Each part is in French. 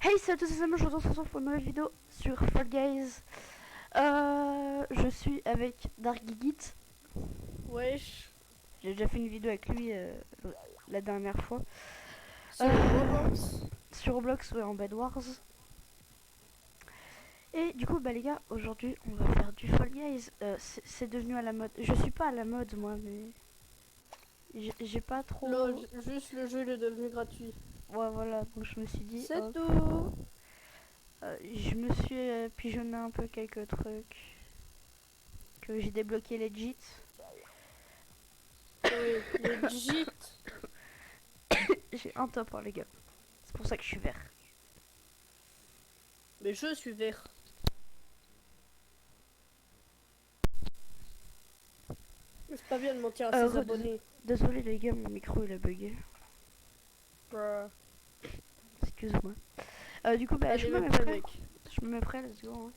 Hey, salut à tous les amis, je vous retrouve pour une nouvelle vidéo sur Fall Guys. Je suis avec Dark Gigit. Wesh. J'ai déjà fait une vidéo avec lui la dernière fois. Sur Roblox. Sur Roblox, ouais, en Bed Wars. Et du coup, bah les gars, aujourd'hui, on va faire du Fall Guys. C'est devenu à la mode. Je suis pas à la mode, moi, mais j'ai pas trop... Lol, juste le jeu il est devenu gratuit. Ouais, voilà, donc je me suis dit, C'est hop, tout. je me suis pigeonné un peu quelques trucs que j'ai débloqué legit. Oui, legit. J'ai un top, hein, les gars. C'est pour ça que je suis vert. Mais je suis vert. C'est pas bien de mentir à ses abonnés. Désolé les gars, mon micro il a bugué. Bruh. Excuse-moi. Du coup, bah, je Allez, me mets mets prêt, prêt. mec. Je me mets prêt, let's go. Hein.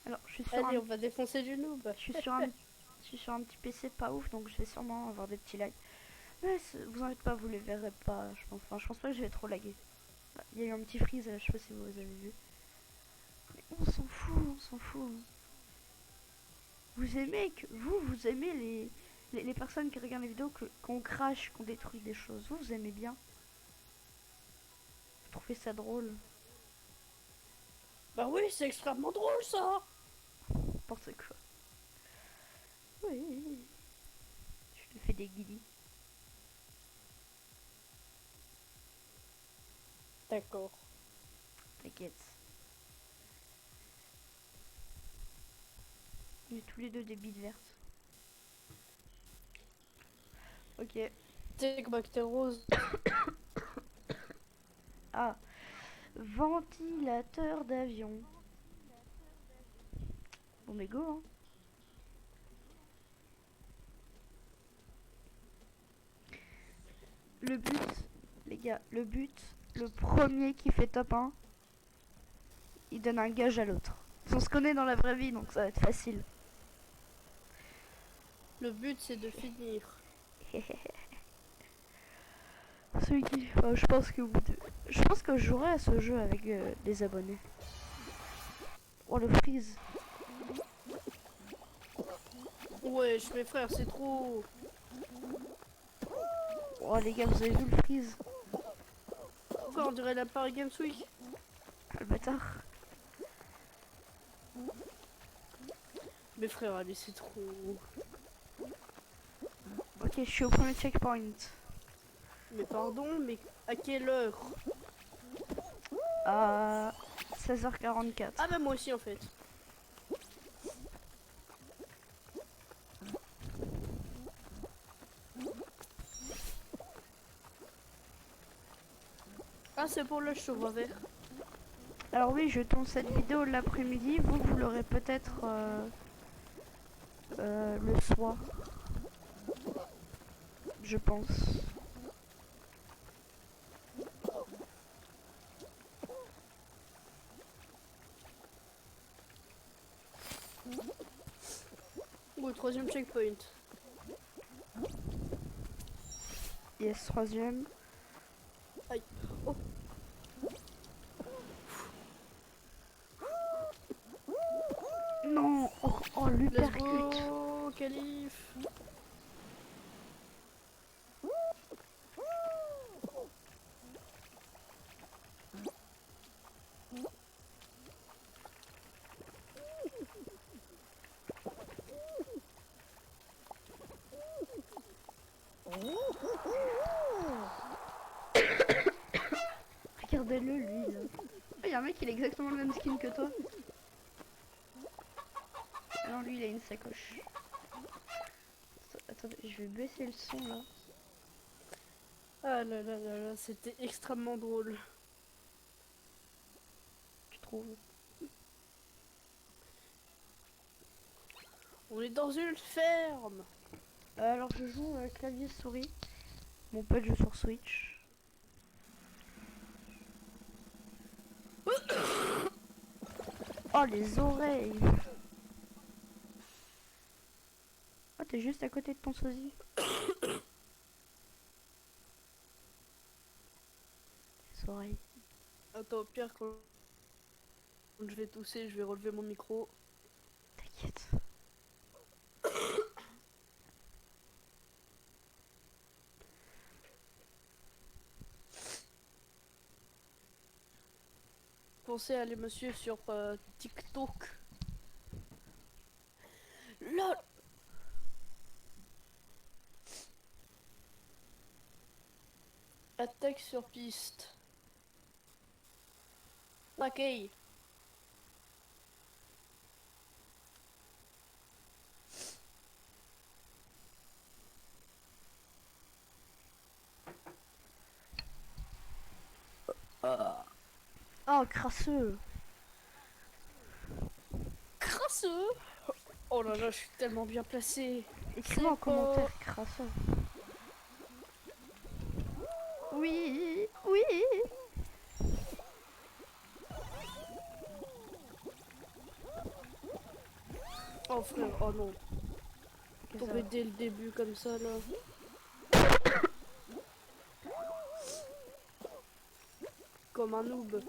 Alors, Allez, on va défoncer du noob. je suis sur un petit PC pas ouf, donc je vais sûrement avoir des petits lags. Mais vous en faites pas, vous les verrez pas, je pense. Enfin, je pense pas que je vais trop laguer. Il y a eu un petit freeze, je sais pas si vous avez vu. Mais on s'en fout, on s'en fout. Vous aimez vous aimez les personnes qui regardent les vidéos qu'on crache, qu'on détruit des choses. Vous aimez bien. Vous trouvez ça drôle. Bah oui, c'est extrêmement drôle ça. N'importe quoi. Oui. Je te fais des guillis. D'accord. T'inquiète. On est tous les deux des bites vertes. Ok. C'est que t'es rose. Ah. Ventilateur d'avion. Bon mais go hein. Le but, les gars, le premier qui fait top 1, il donne un gage à l'autre. On se connaît dans la vraie vie, donc ça va être facile. Le but c'est de finir. Celui qui... je pense que je pense que je jouerai à ce jeu avec des abonnés. Oh le freeze. Wesh, mes frères, c'est trop. Oh les gars, vous avez vu le freeze? Quoi, on dirait la Paris Games Week. Ah, le bâtard. Mes frères, allez, c'est trop. Ok, je suis au premier checkpoint. Mais pardon, mais à quelle heure? À 16h44. Ah bah moi aussi en fait. Ah c'est pour le chevre vert. Alors oui, je tourne cette vidéo l'après-midi. Vous l'aurez peut-être le soir. Je pense. Ou troisième checkpoint. Yes, troisième. Aïe. Oh. Non. Oh Let's l'uppercut. go, Calif. Regardez-le, lui. Là. Il y a un mec, il a exactement le même skin que toi. Ah non, lui, il a une sacoche. Attendez, je vais baisser le son, là. Ah là là là là, c'était extrêmement drôle. Tu trouves? On est dans une ferme. Alors, je joue clavier souris. Mon pote joue sur Switch. Oh, les oreilles. Oh, t'es juste à côté de ton sosie. oreilles. Attends, Pierre, quand je vais tousser, je vais relever mon micro. T'inquiète. Pensez à aller me suivre sur TikTok. LOL. Attaque sur piste. Ok. Oh, crasseux. Crasseux. Oh là là, je suis tellement bien placé. Écris-moi en C'est pas... commentaire, crasseux. Oui, oui. Oh frère, oh non. Qu'est-ce que Tomber ça? dès le début comme ça là. Comme un noob.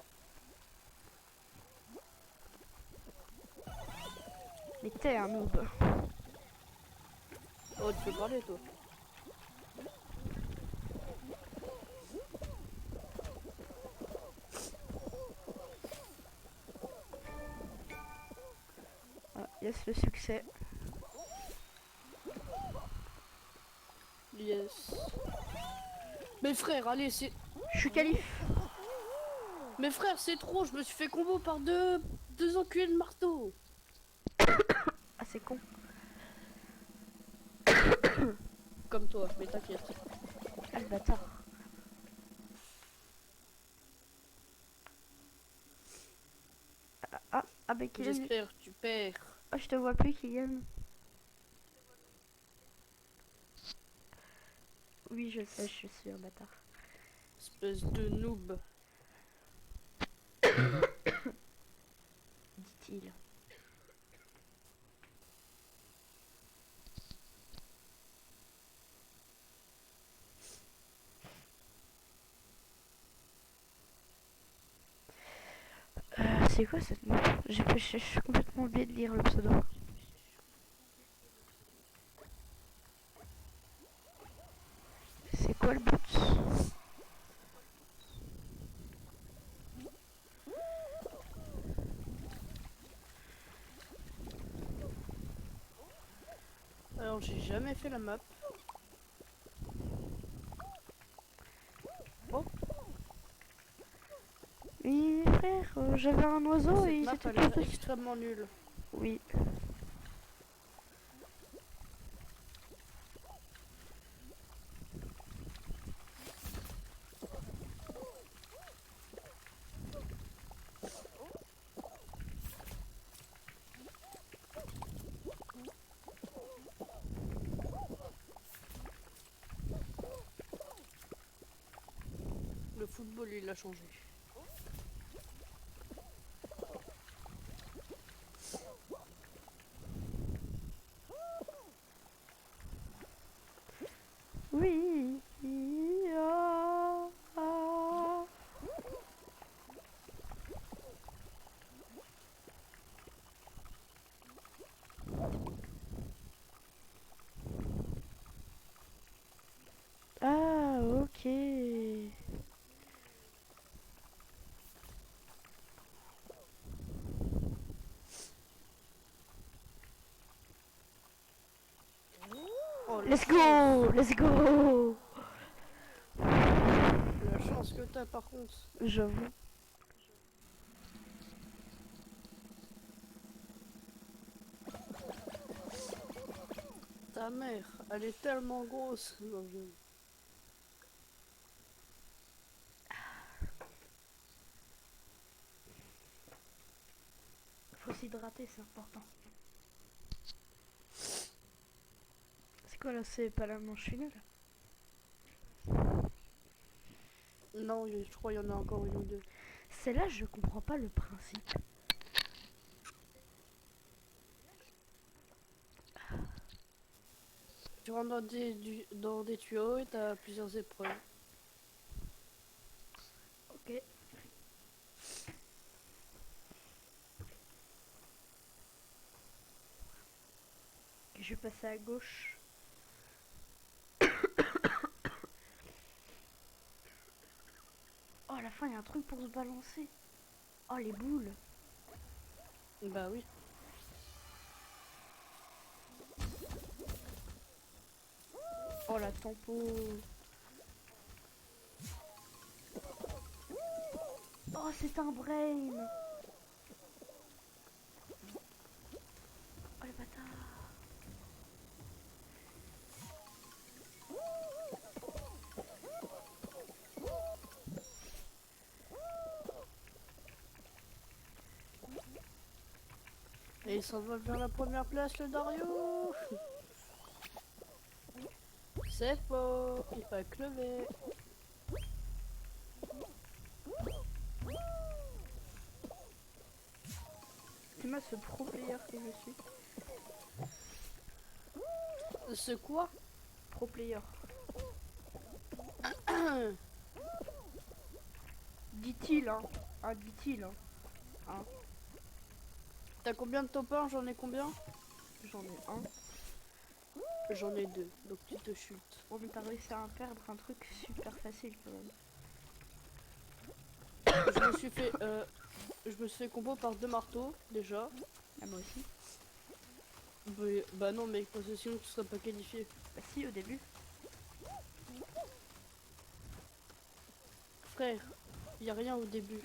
Mais t'es un noob. Oh, tu peux parler toi. Ah, yes, le succès. Yes. Mais frère, allez, c'est... Je suis qualif. Mais frère, c'est trop, je me suis fait combo par deux enculés de marteau. Ah, c'est con. Comme toi, mais t'inquiète. Ah, le bâtard. Ah, bah, Kylian. J'espère que tu perds. Ah, je te vois plus, Kylian. Oui, je sais, je suis un bâtard. Espèce de noob. Dit-il. C'est quoi cette map? J'ai complètement oublié de lire le pseudo. C'est quoi le but? Alors, j'ai jamais fait la map. Oh, Oui, frère, j'avais un oiseau et cette ils map étaient a tous l'air dessus. extrêmement nulle. Oui. Le football, il a changé. Oui. Ah, ah. Ah, ok. Oh, la Let's chance. go! Let's go! La chance que t'as, par contre. J'avoue. Ta mère, elle est tellement grosse. Non, Faut s'hydrater, c'est important. C'est quoi là? C'est pas la manche finale? Non, je crois qu'il y en a encore une ou deux. C'est là, je comprends pas le principe. Tu rentres dans des tuyaux et t'as plusieurs épreuves. Ok. Je vais passer à gauche. Oh, à la fin, il y a un truc pour se balancer. Oh, les boules. Bah oui. Oh, la tempo. Oh, c'est un brain. Oh, le bâtard. Et il s'en va vers la première place, le Dario. C'est faux, il va crever. C'est moi ce pro player que je suis. Ce quoi? Pro player. Dit-il, hein. Ah, dit-il, hein. Hein. T'as combien de top 1? J'en ai combien? J'en ai un. J'en ai 2, donc tu te chutes. Oh, mais t'as réussi à perdre un truc super facile quand même. Je me suis fait combo par 2 marteaux, déjà. Ah, moi aussi. Bah non mec, parce que sinon tu serais pas qualifié. Bah si, au début. Frère, y a rien au début.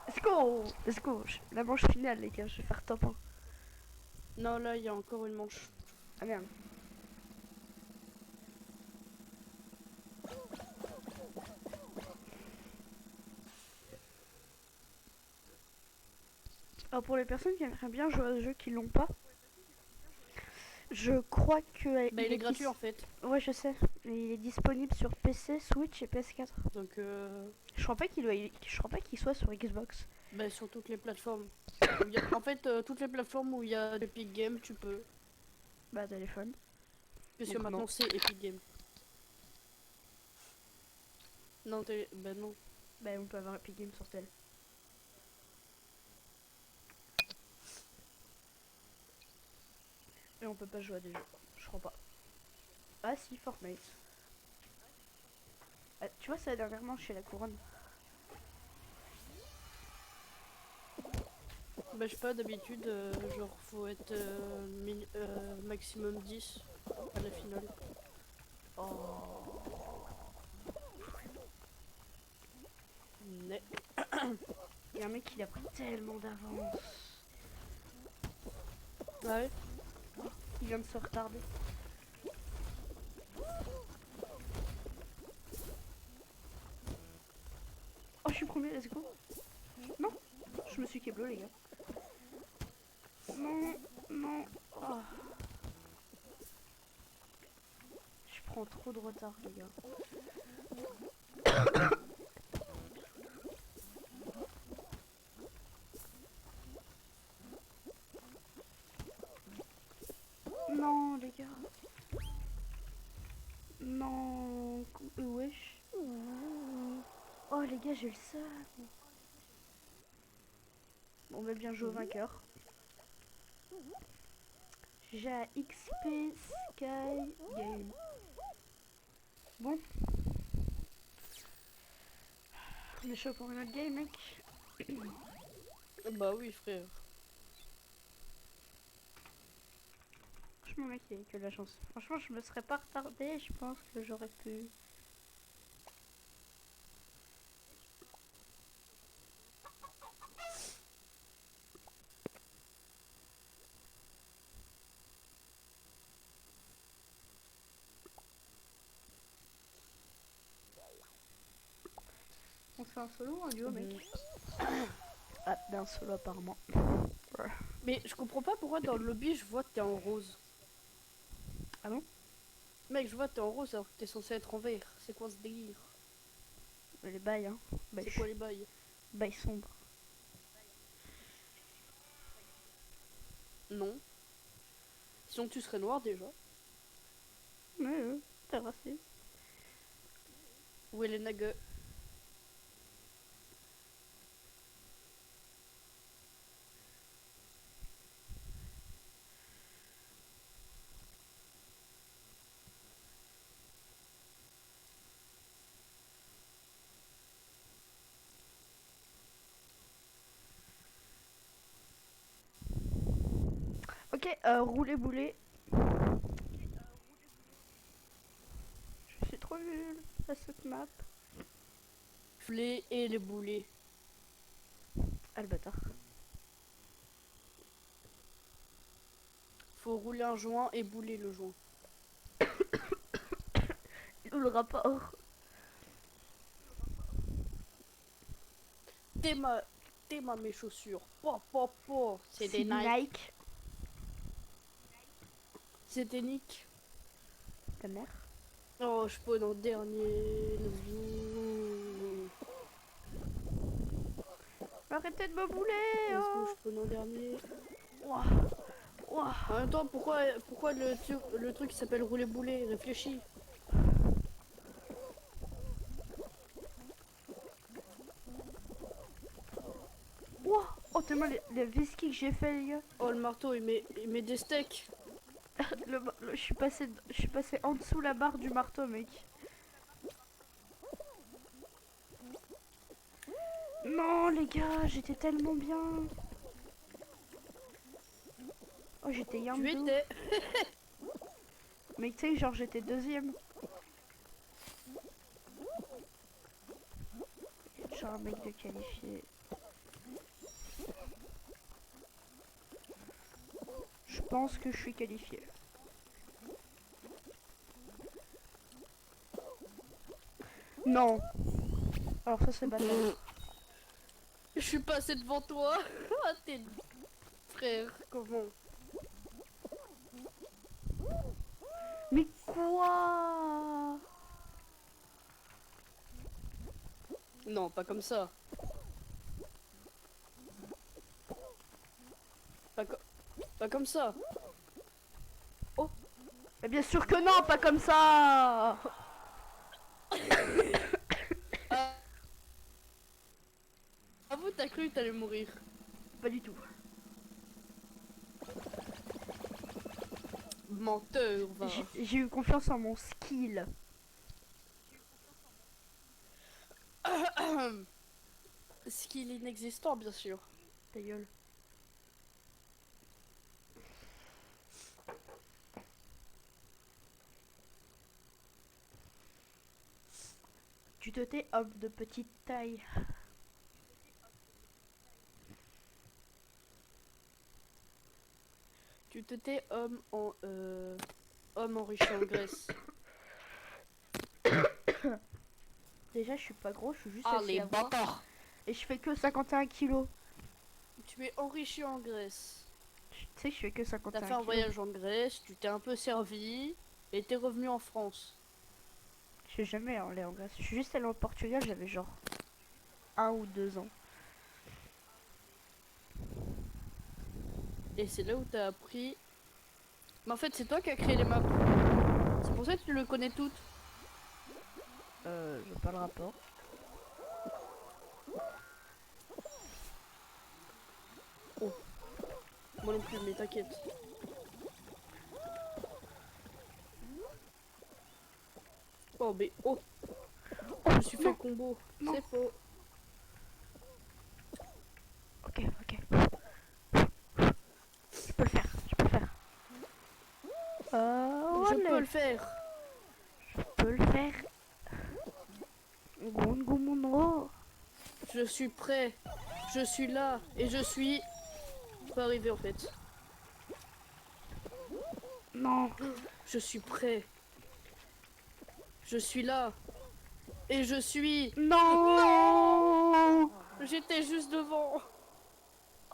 Let's go. Let's go. La manche finale, les gars. Je vais faire top 1. Non, là il y a encore une manche. Ah merde. Alors pour les personnes qui aimeraient bien jouer à ce jeu qui l'ont pas, je crois que Bah il est gratuit en fait. Ouais, je sais. Mais il est disponible sur PC, Switch et PS4. Donc Je crois pas qu'il soit sur Xbox. bah sur toutes les plateformes. En fait, toutes les plateformes où il y a Epic Games, tu peux. Bah téléphone. Puisque Donc, maintenant non. c'est Epic Games. Non, bah non. Bah on peut avoir Epic Games sur tel. Et on peut pas jouer à des jeux. Je crois pas. Ah si, Fortnite. Ah, tu vois ça dernièrement chez la couronne. Bah je sais pas, d'habitude, genre faut être maximum 10 à la finale. Oh. Mais Il y a un mec qui a pris tellement d'avance. ouais. Il vient de se retarder. Oh, je suis premier, let's go. Non, je me suis keblo, les gars. Non, non. Oh. Je prends trop de retard, les gars. Non, les gars. Non. Wesh. Oh, les gars, j'ai le seum. Bon, on va bien jouer au vainqueur. J'ai à XP Sky Game. Bon. On est chaud pour une autre game, mec. Bah oui, frère. Franchement, mec, il y a que de la chance. Franchement, je me serais pas retardé. Je pense que j'aurais pu. On fait un solo ou un duo, mec? Ah, d'un solo apparemment. Mais je comprends pas pourquoi dans le lobby je vois que t'es en rose. Ah bon? Mec, je vois que t'es en rose alors que t'es censé être en vert. C'est quoi ce délire? Les bails, hein. Bails, C'est quoi les bails? bails sombres. Non. Sinon tu serais noir déjà. Ouais, t'es raciste. Où est les nuggets? Ok, rouler boulet. Je suis trop nulle à cette map. Flé et les boulets. Ah le bâtard. Faut rouler un joint et bouler le joint. Où le rapport? T'es ma mes chaussures. Po. C'est des Nike. Nike. C'est des Nick. Ta mère. Oh, je peux en dernier. Let's go. Arrêtez de me bouler. Let's go, Oh. je peux en dernier. Ouah. Ouah. En même temps, pourquoi le truc qui s'appelle rouler boulet? Réfléchis. Ouah. Oh tellement les whisky que j'ai fait les gars. Oh, le marteau, il met des steaks. Je suis passé en dessous la barre du marteau mec. Non les gars, j'étais tellement bien. Oh j'étais Tu yandou. étais. Mais tu sais genre j'étais deuxième. Genre un mec de qualifié. Je pense que je suis qualifié. Non. Alors ça c'est bâtard. Je suis passé devant toi. Ah, t'es frère, comment? Mais quoi? Non, pas comme ça. Pas comme ça. Mais bien sûr que non, pas comme ça. Ah, vous t'as cru que t'allais mourir. Pas du tout. Menteur, va. J'ai eu confiance en mon skill. Skill inexistant, bien sûr. Ta gueule. Tu te tais, homme de petite taille. Tu te tais, homme enrichi en Grèce. Déjà, je suis pas gros, je suis juste Ah, assez les à voir. bâtards. Et je fais que 51 kilos. Tu es enrichi en Grèce. Tu sais que je fais que 51 T'as fait un kilos. voyage en Grèce, tu t'es un peu servi et t'es revenu en France. Je suis jamais allé en Grèce. Je suis juste allé au Portugal, j'avais genre 1 ou 2 ans. Et c'est là où t'as appris. Mais en fait, c'est toi qui as créé les maps. C'est pour ça que tu le connais toutes. Je vois pas le rapport. Moi non plus, mais t'inquiète. Oh, mais oh, je me suis fait non. le combo. Non. C'est faux. Ok, ok. Je peux le faire, je peux le faire. Je Allez. peux le faire. Je peux le faire. Gongo Monroe. Je suis prêt. Je suis là. Et je suis pas arrivé en fait. Non. Je suis prêt. Je suis là. Et je suis... Non. J'étais juste devant.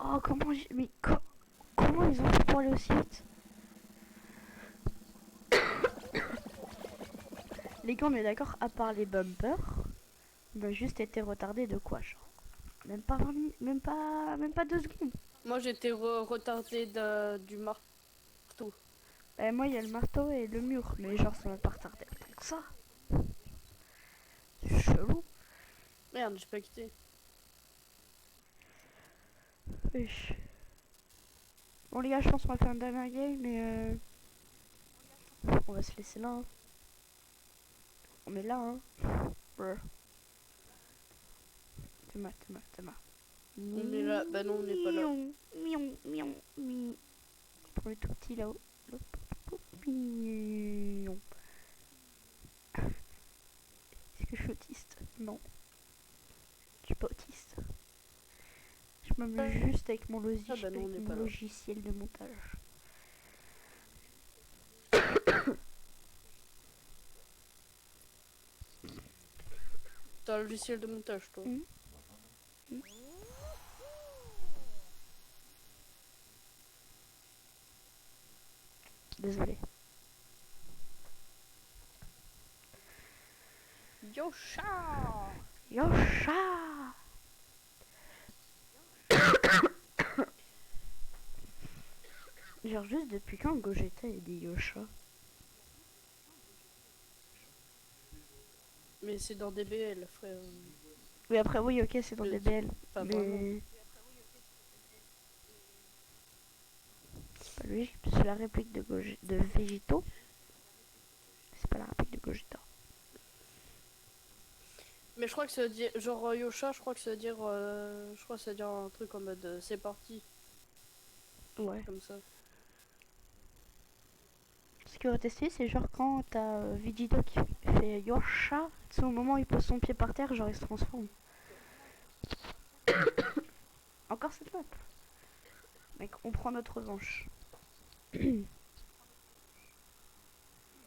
Oh, comment j'ai... Mais comment ils ont fait pour aller aussi vite? Les gars, on est d'accord, à part les bumpers, on a juste été retardé de quoi, genre? Même pas 20 minutes, même pas 2 secondes. Moi j'étais retardé du marteau. Moi, il y a le marteau et le mur, mais genre, ça m'a pas retardé tant que ça. chelou. Merde, j'ai pas quitté. Wesh. Bon les gars, je pense qu'on va faire une dernière game, mais on va se laisser là. Hein. On est là, hein. Brr. Thomas. On est là. Bah non, on n'est pas là. Mion. Pour le tout petit là-haut. Mion. Est-ce que je suis autiste? Non. Je suis pas autiste. Je m'amuse juste avec mon, Ah bah non, on n'est pas là. logiciel de montage. T'as un logiciel de montage, toi. Désolé. Yosha! Yosha! Genre juste depuis quand Gogeta a dit Yosha? Mais c'est dans DBL, frère. Oui après oui ok c'est dans Le- DBL. Pas vraiment. Mais c'est pas logique, c'est la réplique de Végito. C'est pas la réplique de Gogeta. Mais je crois que ça veut dire. Genre Yosha, je crois que ça veut dire. Je crois que ça veut dire un truc en mode c'est parti, Ouais. comme ça. Ce qui aurait testé, c'est genre quand t'as Vegito qui fait Yosha, c'est au moment où il pose son pied par terre, genre il se transforme. Encore cette map. Mec, on prend notre revanche.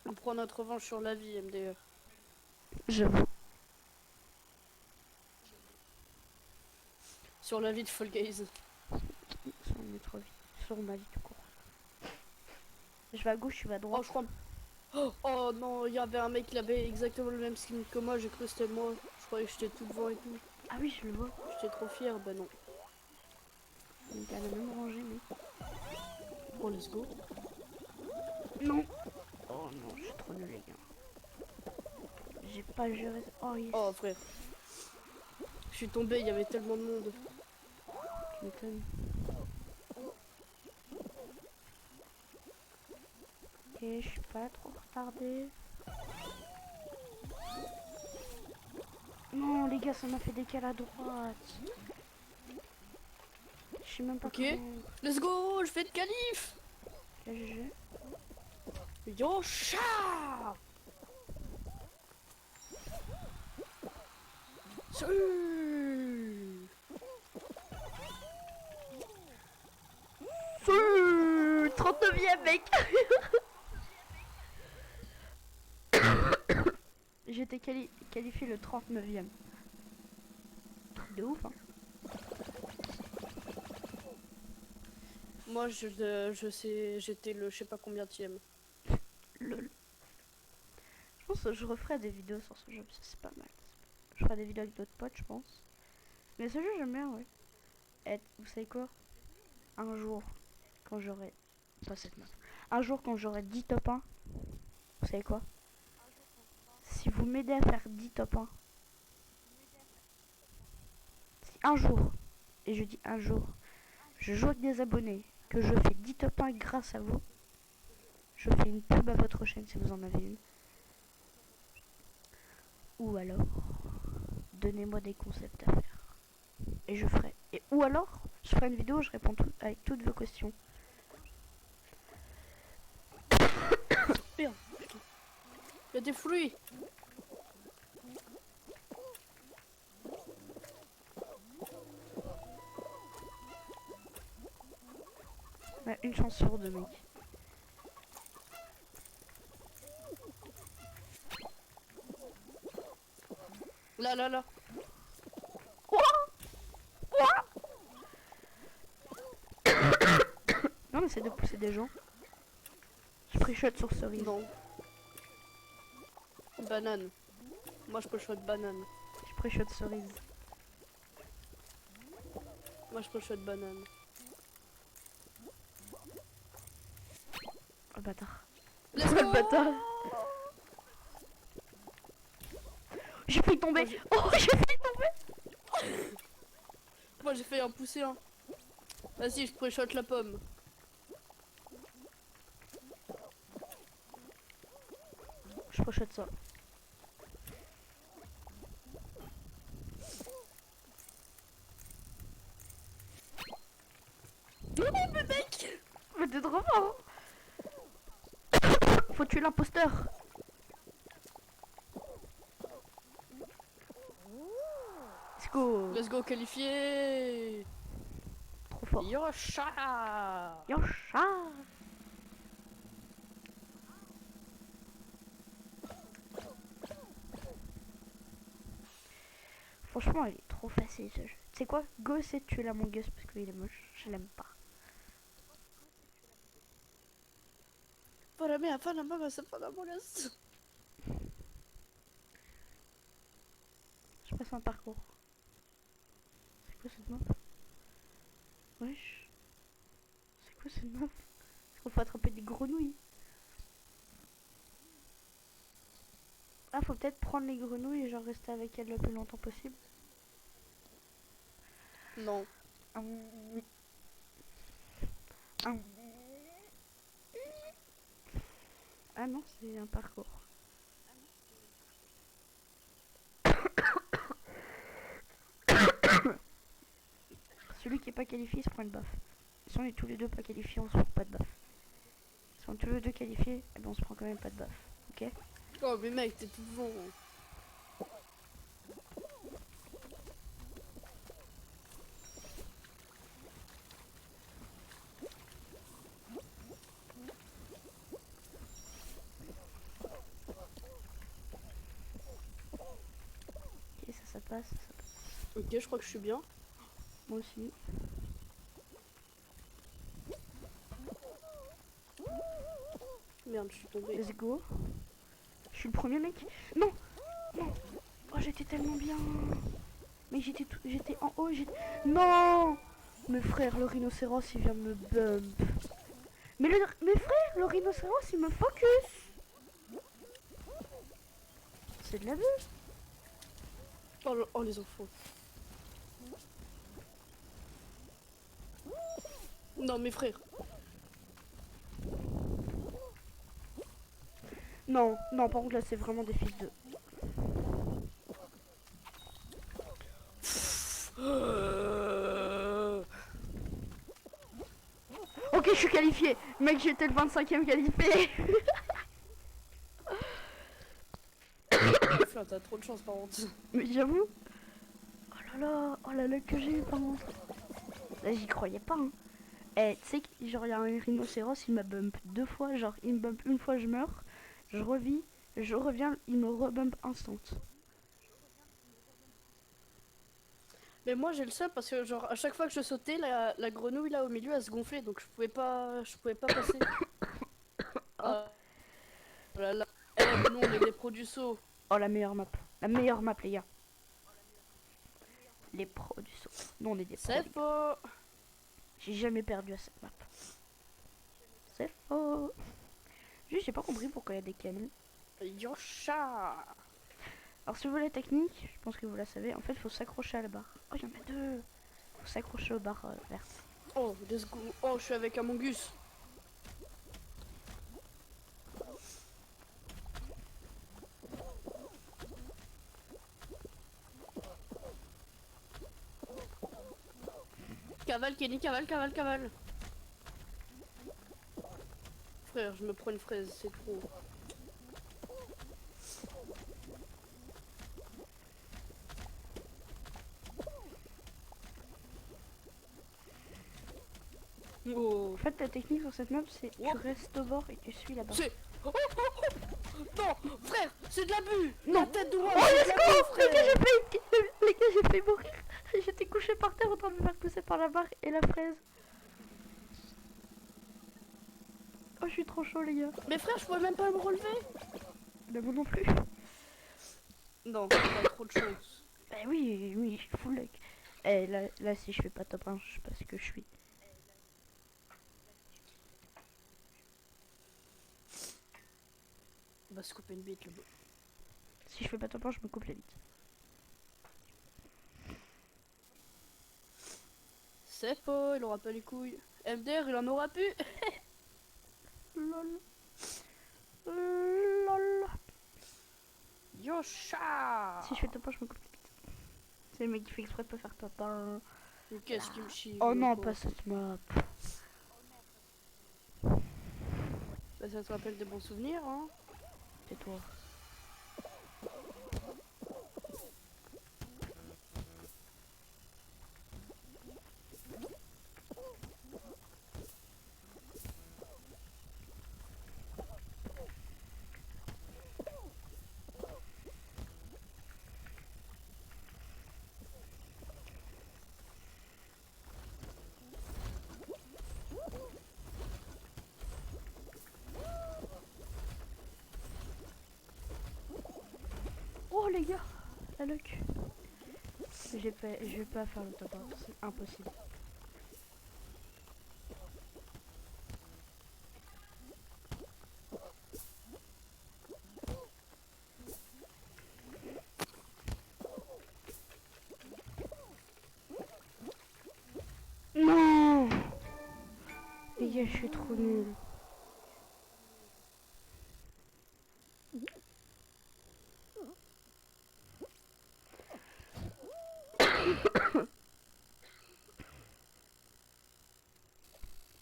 On prend notre revanche sur la vie, MDR. J'avoue. Sur la vie de Fall Guys. Sur notre vie. Sur ma vie tout court. Je vais à gauche, je vais à Oh, droite. je crois. Oh non, il y avait un mec qui avait exactement le même skin que moi, j'ai cru que c'était moi. Je croyais que j'étais tout devant et tout. Ah oui, je le vois. J'étais trop fier, bah non. Il est à la même rangée, mais. Oh, let's go. Non. Oh non, je suis trop nul, les gars. J'ai pas géré. Oh yes. Oh, frère. Je suis tombé, il y avait tellement de monde. Tu m'étonnes. Ok, je suis pas trop retardé. Non, les gars, ça m'a fait décaler à droite. Je sais même pas Ok. comment. Let's go, je fais de qualif. Là, GG. Yosha! Salut! 39ème mec. J'ai été qualifié le 39ème. Truc de ouf hein. Moi je sais, j'étais le je sais pas combienième. Lol. Je pense que je referai des vidéos sur ce jeu parce que c'est pas mal. Je ferai des vidéos avec d'autres potes je pense. Mais ce jeu j'aime bien ouais. Et vous savez quoi? Un jour quand j'aurai... Pas cette map. Un jour quand j'aurai 10 top 1. Vous savez quoi? Si vous m'aidez à faire 10 top 1. Si un jour, et je dis un jour, je joue avec des abonnés, que je fais 10 top 1 grâce à vous, je fais une pub à votre chaîne si vous en avez une. Ou alors, donnez-moi des concepts à faire. Et je ferai. Et, ou alors, je ferai une vidéo où je réponds avec toutes vos questions. Merde. Il y a des fruits. Ouais, une chance sur deux mec. Là. Quoi? Non mais c'est de pousser des gens. Je préchote sur cerise. Non. Banane. Moi je peux choisir banane. Je préchote cerise. Moi je peux choisir banane. Oh bâtard. Let's Le go! bâtard. J'ai failli tomber. Moi, j'ai- Oh, j'ai failli tomber. Moi j'ai failli en pousser un. Vas-y, je pré-shot la pomme. Je prochète ça. Non, mais mec! Mais t'es trop fort. Faut tuer l'imposteur. Let's go. Let's go qualifié! Trop fort. Yosha! Yosha. Franchement, il est trop facile ce jeu. Tu sais quoi? Go, essaie de tuer l'Among Us parce qu'il est moche. Je l'aime pas. Para mí, afana, maga, se fana, molas. Je passe un parcours. C'est quoi cette map? Wesh. C'est quoi cette map? Est-ce qu'on faut attraper des grenouilles? Ah, faut peut-être prendre les grenouilles et genre rester avec elles le plus longtemps possible. Non. Ah non, c'est un parcours. Celui qui est pas qualifié, il se prend une baffe. Si on est tous les deux pas qualifiés, on se prend pas de baffe. Si on est tous les deux qualifiés, eh ben on se prend quand même pas de baffe. Ok? Oh, mais mec, t'es tout devant. Ok, ça passe, ça passe. Ok, je crois que je suis bien. Moi aussi. Merde, je suis tombée. Let's go. Je suis le premier mec. Non! Non! Oh, j'étais tellement bien! Mais j'étais en haut, Non! Mais frère, le rhinocéros, il vient de me bump. Mais frère, le rhinocéros, il me focus! C'est de l'abus! Oh, les enfants. Non, mes frères. Non, non, par contre, là, c'est vraiment des fils de... Ok, je suis qualifié. Mec, j'étais le 25e qualifié. Putain, t'as trop de chance par contre. Mais j'avoue. Oh là là, que j'ai eu par contre. Là, j'y croyais pas. Hein. Eh, tu sais que genre, il y a un rhinocéros, il m'a bump 2 fois. Genre, il me bump une fois, je meurs. Je revis, je reviens, il me rebump instant. Mais moi j'ai le seul parce que genre à chaque fois que je sautais, la grenouille là au milieu elle se gonflait donc je pouvais pas passer. Ah là là. Eh, mais non, on est des pros du saut. Oh, la meilleure map. La meilleure map, les gars. Les pros du saut. Nous, on est des pros. C'est faux. J'ai jamais perdu à cette map. C'est faux. Juste, j'ai pas compris pourquoi il y a des canons. Yosha. Alors, si vous voulez la technique, je pense que vous la savez. En fait, il faut s'accrocher à la barre. Oh, il y en a deux. Faut s'accrocher aux barres vertes. Oh, let's go. Oh, je suis avec Among Us. Cavale, Kenny, cavale, cavale, cavale. Frère, je me prends une fraise, c'est trop. Oh. En fait, la technique sur cette map, c'est tu Wow. restes au bord et tu suis la barre. C'est. Oh, oh, oh. Non, frère, c'est de l'abus. Non. La tête de moi, Oh, c'est de let's l'abus, go! Les gars, frère. j'ai failli mourir. J'étais couché par terre en train de me faire pousser par la barre et la fraise. Oh, je suis trop chaud, les gars. Mais frère, je pouvais même pas me relever. Mais moi non plus. Non, t'as trop de chance. Bah oui, oui, je suis full luck. Eh, là, si je fais pas top 1, je sais pas ce que je suis. On va se couper une bite, le beau. Si Si je fais pas top 1, je me coupe la bite. C'est faux, il aura pas les couilles. MDR, il en aura plus. Lol. Lol. Yosha. Si je fais top 1, je me coupe la bite. C'est le mec qui fait exprès de pas faire top 1. Mais qu'est-ce qui me chie? Oh non, quoi. pas cette map. Bah, ça te rappelle des bons souvenirs, hein. C'est toi. Oh les gars, la luck. Je vais pas faire le top 1, c'est impossible. Non. Les gars, je suis trop nul.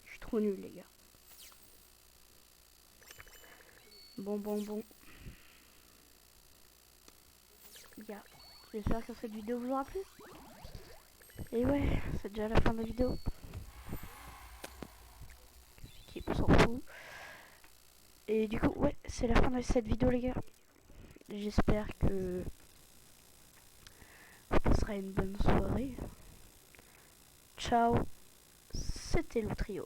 Je suis trop nul les gars. Bon. Les gars, j'espère que cette vidéo vous aura plu. Et ouais, c'est déjà la fin de la vidéo. Qui s'en fout. Et du coup, ouais, c'est la fin de cette vidéo les gars. J'espère que vous passerez une bonne soirée. Ciao, c'était le trio.